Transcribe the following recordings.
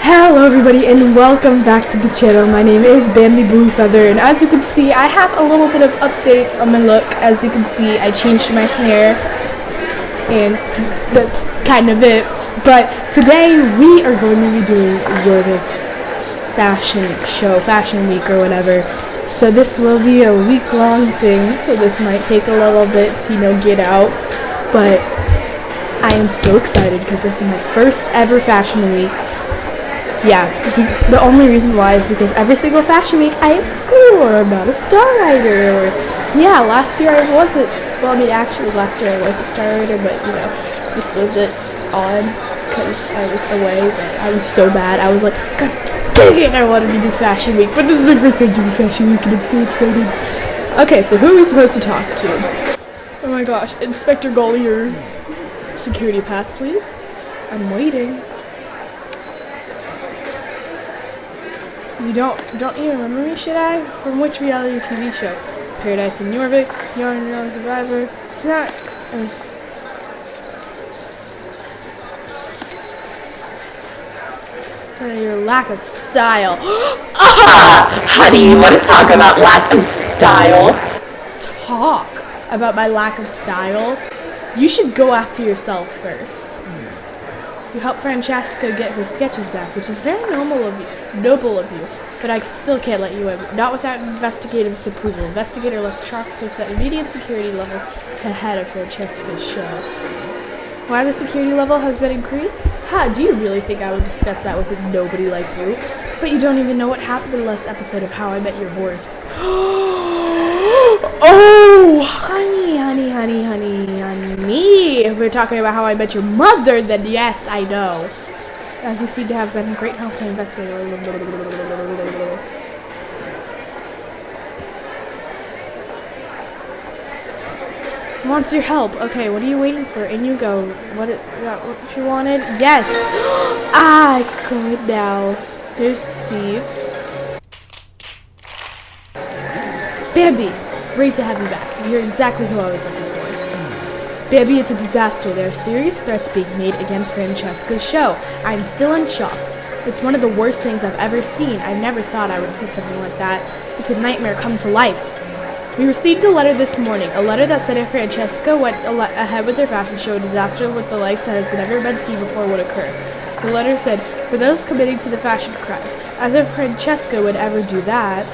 Hello everybody and welcome back to the channel. My name is Bambi Blue Feather, and as you can see I have a little bit of updates on my look. As you can see, I changed my hair and that's kind of it. But today we are going to be doing the fashion show, fashion week or whatever. So this will be a week-long thing, so this might take a little bit to get out, but I am so excited because this is my first ever fashion week. Yeah, the only reason why is because every single fashion week I have school or I'm not a star writer, or yeah, last year I wasn't, well I mean actually last year I was a star writer, but just wasn't on because I was away, but I was so bad. I was like, God dang it, I wanted to do fashion week, but this is my first time doing fashion week and I'm so excited. Okay, so who are we supposed to talk to? Oh my gosh, Inspector Golly, your security pass please. I'm waiting. You don't even remember me, should I? From which reality TV show? Paradise in Yorvik, Yarn No Survivor, Snack. Your lack of style. Honey, you want to talk about lack of style? Talk about my lack of style? You should go after yourself first. You helped Francesca get her sketches back, which is very noble of you, but I still can't let you in. Not without investigator's approval. Investigator left Troxco set immediate security level ahead of Francesca's show. Why the security level has been increased? Ha, do you really think I would discuss that with nobody like you? But you don't even know what happened in the last episode of How I Met Your Horse. Oh, honey. If we're talking about How I Met Your Mother, then yes, I know. As you seem to have been great help to investigate. Wants your help. Okay, what are you waiting for? In you go. What you wanted? Yes! Ah, good now. There's Steve. Bambi! Great to have you back. You're exactly who I was looking for. Bambi, it's a disaster. There are serious threats being made against Francesca's show. I'm still in shock. It's one of the worst things I've ever seen. I never thought I would see something like that. It's a nightmare come to life. We received a letter this morning. A letter that said if Francesca went ahead with her fashion show, a disaster with the likes that has never been seen before would occur. The letter said, for those committing to the fashion crime, as if Francesca would ever do that.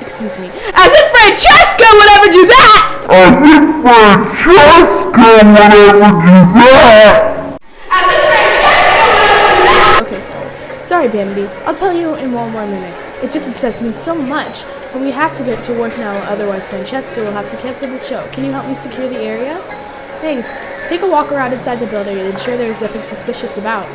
Excuse me. As if Francesca would ever do that! As if Francesca would ever do that! As if Francesca would ever do that! Okay, sorry Bambi. I'll tell you in one more minute. It just upsets me so much. But we have to get to work now, otherwise Francesca will have to cancel the show. Can you help me secure the area? Thanks. Take a walk around inside the building and ensure there is nothing suspicious about.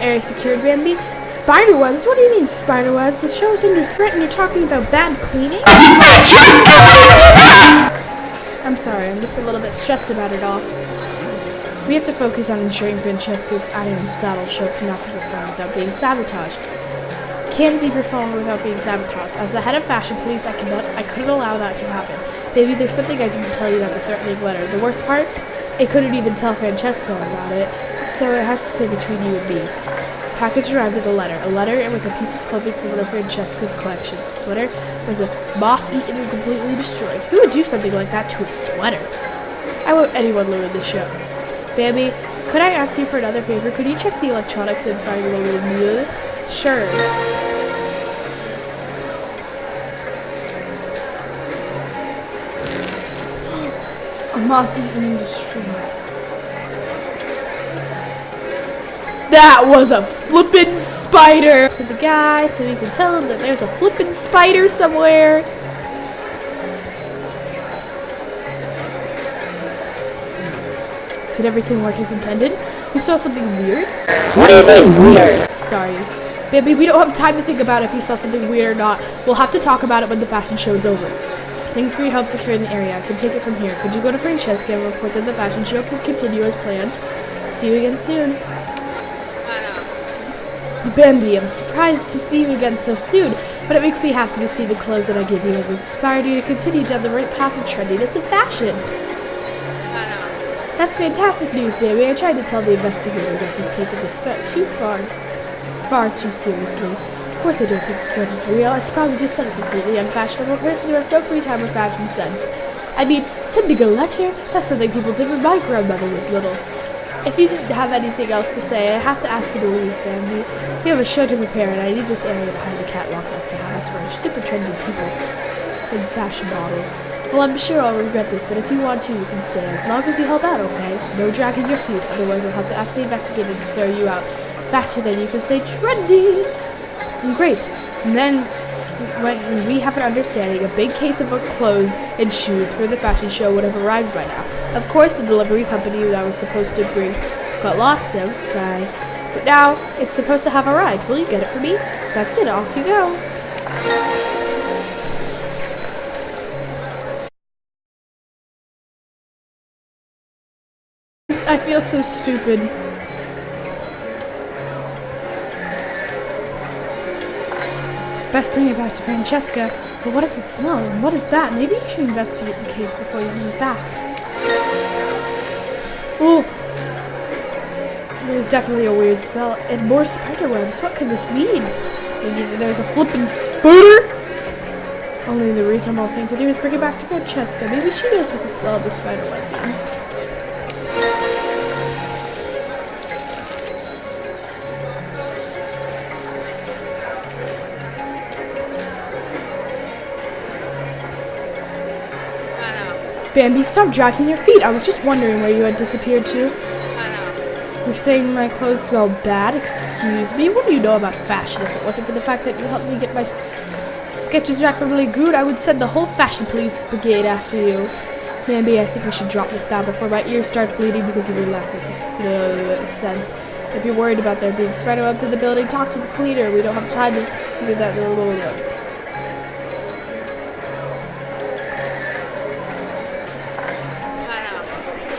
Area secured, Bambi? Spider webs? What do you mean spider webs? The show is under threat and you're talking about bad cleaning? I'm sorry, I'm just a little bit stressed about it all. We have to focus on ensuring Francesca's Animal Saddle show cannot be performed without being sabotaged. Can be performed without being sabotaged. As the head of fashion police, I couldn't allow that to happen. Maybe there's something I didn't tell you about the threatening letter. The worst part? I couldn't even tell Francesca about it, so it has to stay between you and me. Package arrived with a letter. A letter and with a piece of clothing from one of Francesca's collections. The sweater was moth-eaten and completely destroyed. Who would do something like that to a sweater? I won't anyone ruin the show. Bambi, could I ask you for another favor? Could you check the electronics inside your little? Sure. A moth-eaten and destroyed. That was a flippin' spider! To the guy, so you can tell him that there's a flippin' spider somewhere. Did everything work as intended? You saw something weird? What do you mean weird? Sorry. Baby, we don't have time to think about if you saw something weird or not. We'll have to talk about it when the fashion show is over. Thanks for your help securing the area. I can take it from here. Could you go to Francesca and report that the fashion show can continue as planned? See you again soon. Bambi, I'm surprised to see you again so soon, but it makes me happy to see the clothes that I give you have inspired you to continue down the right path of trendiness and fashion. That's fantastic news, Sammy. I tried to tell the investigator that he's taken this threat far too seriously. Of course I don't think the threat is real. It's probably just some completely unfashionable person who has no free time or fashion sense. I mean, sending a letter? That's something people did when my grandmother was little. If you didn't have anything else to say, I have to ask you to leave, Bambi. We have a show to prepare, and I need this area behind the catwalk next to house for super trendy people and fashion models. Well, I'm sure I'll regret this, but if you want to, you can stay, as long as you help out, okay? No dragging your feet, otherwise I'll have to ask the investigator to throw you out faster than you can say trendy. Great. And then, when we have an understanding, a big case of clothes and shoes for the fashion show would have arrived by now. Of course, the delivery company that I was supposed to bring got lost, I'm sorry. But now, it's supposed to have arrived. Will you get it for me? That's it, off you go. I feel so stupid. Best bring it back to Francesca. But what does it smell? And what is that? Maybe you should investigate the case before you bring it back. Oh! There's definitely a weird smell. And more spider webs. What could this mean? Maybe there's a flippin' spider? Only the reasonable thing to do is bring it back to Francesca. Maybe she knows what the smell of the spider web means. Bambi, stop dragging your feet. I was just wondering where you had disappeared to. You're saying my clothes smell bad? Excuse me? What do you know about fashion? If it wasn't for the fact that you helped me get my sketches back from Lagoon, I would send the whole fashion police brigade after you. Bambi, I think we should drop this now before my ears start bleeding because of your lack of sense. If you're worried about there being spiderwebs in the building, talk to the cleaner. We don't have time to do that little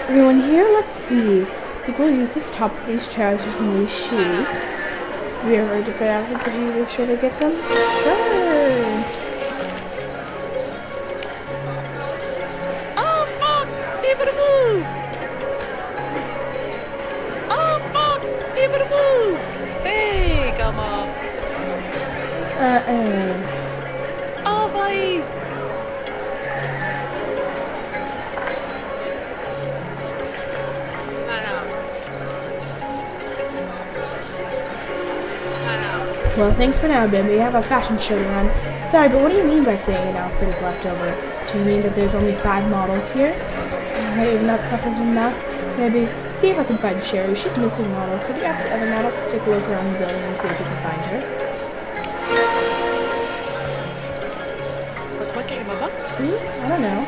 Everyone here? Let's see. I think we'll use this top of these trousers and these shoes. Have you ever different outfits? Could you make sure to get them? Sure! Oh fuck! Beep-a-da-boo! Oh fuck! Beep-a-da-boo! Hey, come on! Oh, bye! Well, thanks for now, Bambi. I have a fashion show to run. Sorry, but what do you mean by saying an outfit is left over? Do you mean that there's only 5 models here? I have not suffered enough. Maybe see if I can find Sherry. She's missing models. Could you ask the other models to take a look around the building and see if you can find her? What's working, Mama? I don't know.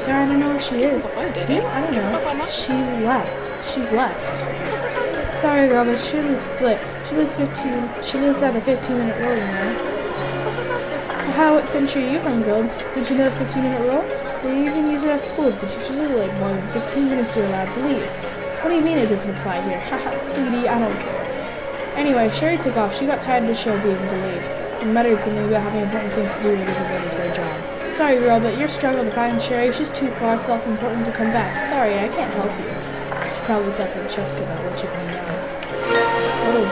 Sorry, I don't know where she is. I don't know. She left. She's left. Sorry, girl, but she lives split. She lives at a 15-minute rule, you know. How, what century are you from, girl? Did you know the 15-minute rule? They even use it at school. The teachers are like, more than 15 minutes you're allowed to leave. What do you mean it doesn't apply here? Haha, sweetie, I don't care. Anyway, Sherry took off. She got tired of the show being delayed and muttered something about having important things to do when she was for a job. Sorry, girl, but your struggle to find Sherry, she's too far self-important to come back. Sorry, I can't help you. Probably thought Francesca about what you can know. Oh,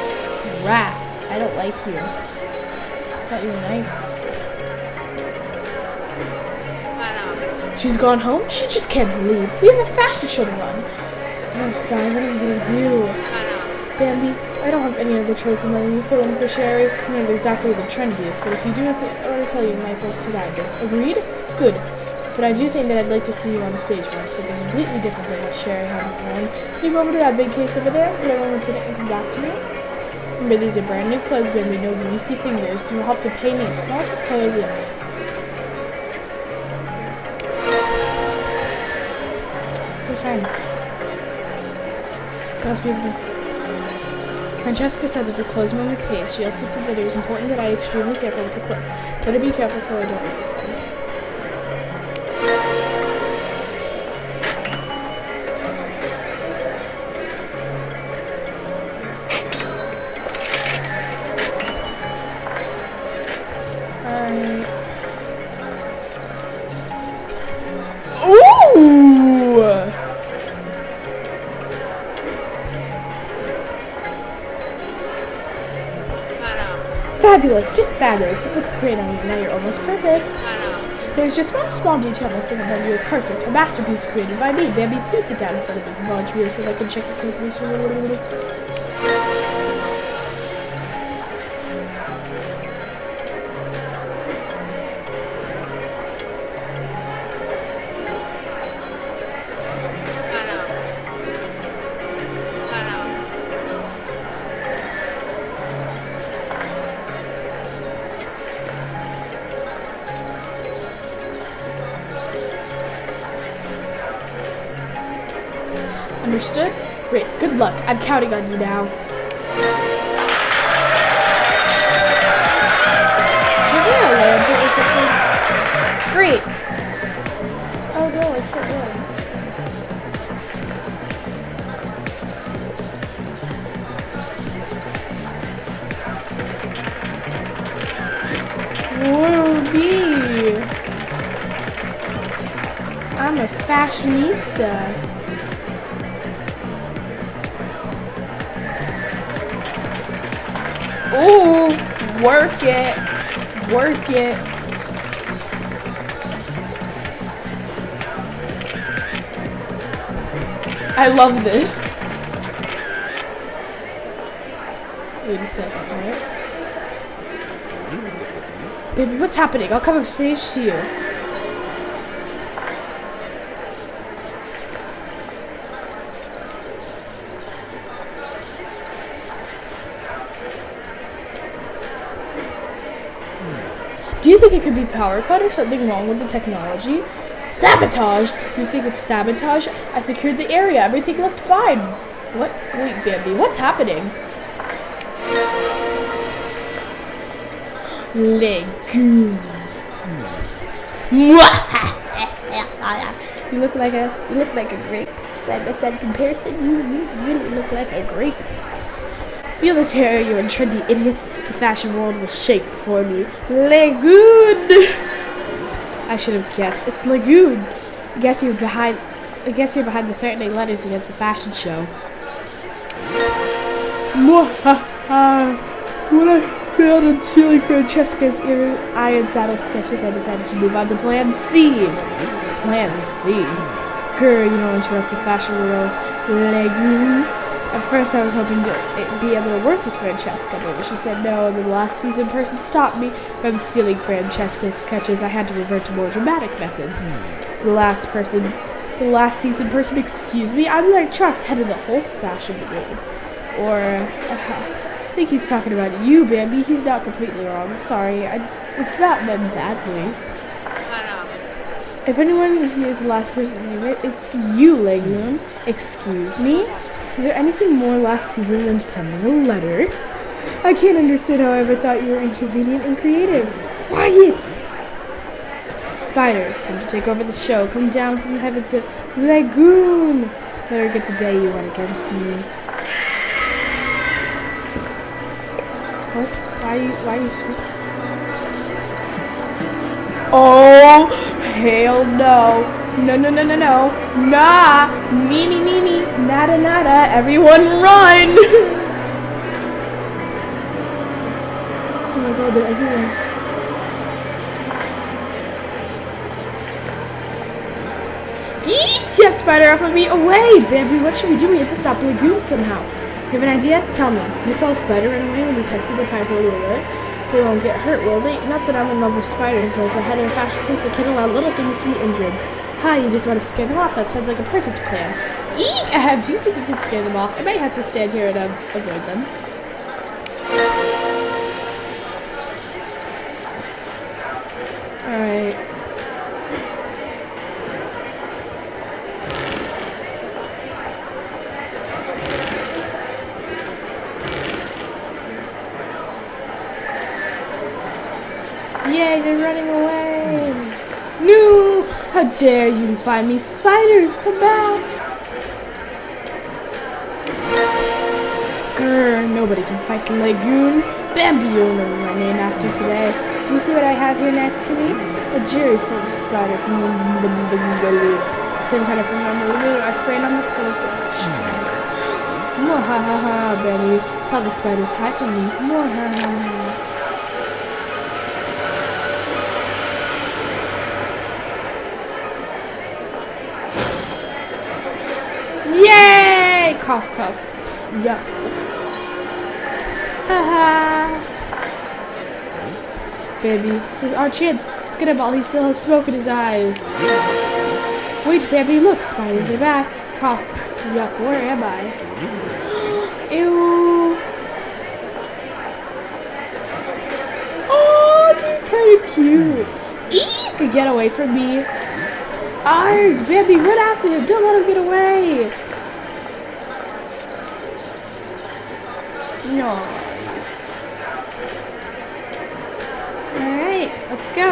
rat. I don't like you. I thought you were nice. She's gone home? She just can't leave. We have a fashion show to run. Oh, Stein, what are you gonna do? Bambi, I don't have any other choice than letting you fill in for Sherry. You're not exactly the trendiest, but if you do as I tell you, my folks survived this. Agreed? Good. But I do think that I'd like to see you on the stage for something completely different than what Sherry had in mind. Can you go over to that big case over there? Put everyone to it and come back to me? Remember, these are brand new clothes, Bambi. No greasy fingers. You'll have to pay me a small proposal. Who's fine? That's beautiful. Francesca said that the clothes were in the case. She also said that it was important that I be extremely careful with the clothes. Better be careful so I don't lose them. Fabulous, just fabulous. It looks great on you. Now you're almost perfect. I know. There's just one small detail missing and then you're perfect. A masterpiece created by me. Bambi, please sit down in front of me. Launch me so that I can check your information. Understood? Great. Good luck. I'm counting on you now. Is there a lantern or something? Great. Oh no, it's not one. Whoa, me. I'm a fashionista. Ooh, work it, work it. I love this. Wait a second, right? Baby, what's happening? I'll come upstage to you. Do you think it could be power cut or something wrong with the technology? Sabotage? You think it's sabotage? I secured the area. Everything looked fine. What? Wait, Bambi, what's happening? Legume. You look like a grape. Side by side comparison, you really look like a grape. Feel the terror, you and trendy idiots. The fashion world will shake before me. Lagoon! I should have guessed. It's Lagoon. I guess you're behind the threatening letters against the fashion show. When I failed in stealing Francesca's iron saddle sketches, I decided to move on to Plan C. Plan C? Grr, you don't interrupt the fashion world's Lagoon. At first I was hoping to be able to work with Francesca, but she said no, and the last season person stopped me from stealing Francesca's sketches. I had to revert to more dramatic methods. The last season person, excuse me, I'm like Trucks, head of the whole fashion brigade. Or, I think he's talking about you, Bambi. He's not completely wrong. Sorry, it's not meant badly. If anyone is the last person to name it, it's you, Legume. Excuse me? Is there anything more last season than sending a letter? I can't understand how I ever thought you were inconvenient and creative. Quiet! Spiders, time to take over the show. Come down from heaven to Lagoon. Better get the day you went against me. What? Why are you sweet? Oh, hell no. No. Nah. Nee. Nada. Everyone run. Oh my god, they're everywhere. Get Spider off of me. Away, Bambi. What should we do? We have to stop Lagoon somehow. You have an idea? Tell me. You saw a spider run away when we tested the pipe earlier. They won't get hurt, will they? Not that I'm in love with spiders, as the head of a fashion place that can't allow little things to be injured. Hi, you just want to scare them off. That sounds like a perfect plan. Eek! Do you think you can scare them off? I might have to stand here and avoid them. Alright. Yay, they're running away! No! How dare you find me! Spiders, come back! Grr, nobody can fight the Lagoon. Bambi, you'll remember my name after today. Do you see what I have here next to me? A jury full of spider from the same kind of from the lagoon. I sprayed on the clothes. Mwahaha, Bambi. Tell the spiders hi from me. Mwahaha. Cough, cough. Yuck. Haha. Baby, this is our chance. Let's get him while he still has smoke in his eyes. Wait, Baby, look. Spiders are back. Cough. Yuck, where am I? Ew. Oh, they're kind of cute. Eek! Get away from me. Arg, Baby, run after him. Don't let him get away. No. Alright, let's go.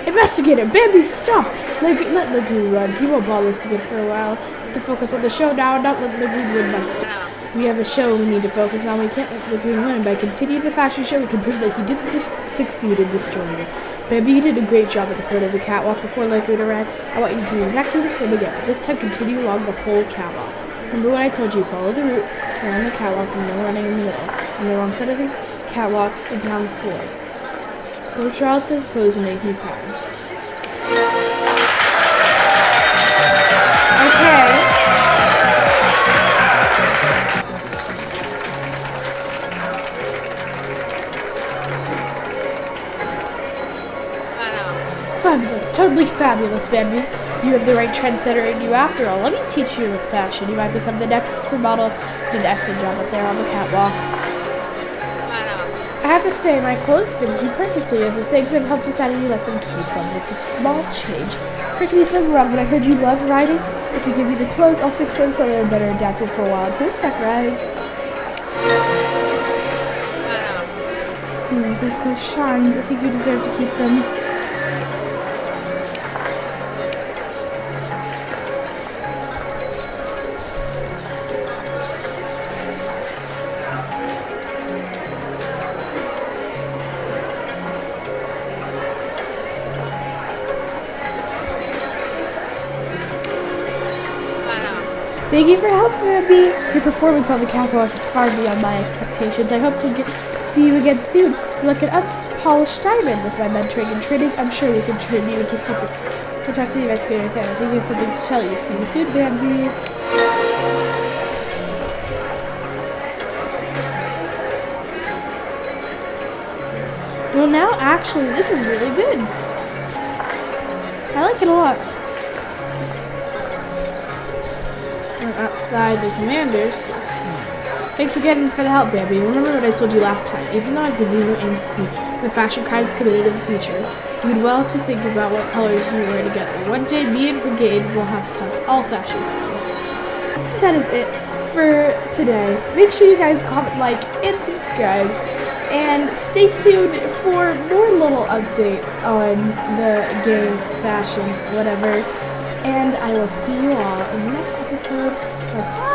Investigator, Baby, stop! Let Lagoon run. He won't bother us again for a while. To focus on the show now, not let Lagoon win next. We have a show we need to focus on. We can't let Lagoon win. By continuing the fashion show, we can prove that he didn't just succeed in destroying it. Baby, you did a great job at the front of the catwalk before Lagoon arrived. I want you to do exactly the same again. This time, continue along the whole catwalk. Remember what I told you. Follow the route, turn on the catwalk, and no running in the middle. On the wrong side of the catwalk, and down the floor. Go try out this pose and make me proud. Okay. Fabulous, totally fabulous, Baby. You have the right trendsetter in you after all. Let me teach you with fashion. You might become the next supermodel. Did an excellent job up there on the catwalk. I have to say, my clothes fit you perfectly, as the things have helped us out and you let them keep them with a small change. Correct me if I'm wrong, but I heard you love riding. If you give me the clothes, I'll fix them so they're better adapted for wild horseback rides. These clothes shine. I think you deserve to keep them. Thank you for helping me. Your performance on the catwalk is far beyond my expectations. I hope to see you again soon. Look at us, polished diamond. With my mentoring and training, I'm sure we can turn you into super. To talk to the investigator there. I think there's something to tell you. See you soon, Bambi. Well, now actually, this is really good. I like it a lot. Outside the commanders. Thanks again for the help, Bambi. Remember what I told you last time. Even though I believe in the fashion crimes committed in the future, you'd well to think about what colors we wear together. One day, me and Brigade will have stuff all fashion crimes. That is it for today. Make sure you guys comment, like, and subscribe. And stay tuned for more little updates on the game, fashion, whatever. And I will see you all in the next episode. Bye.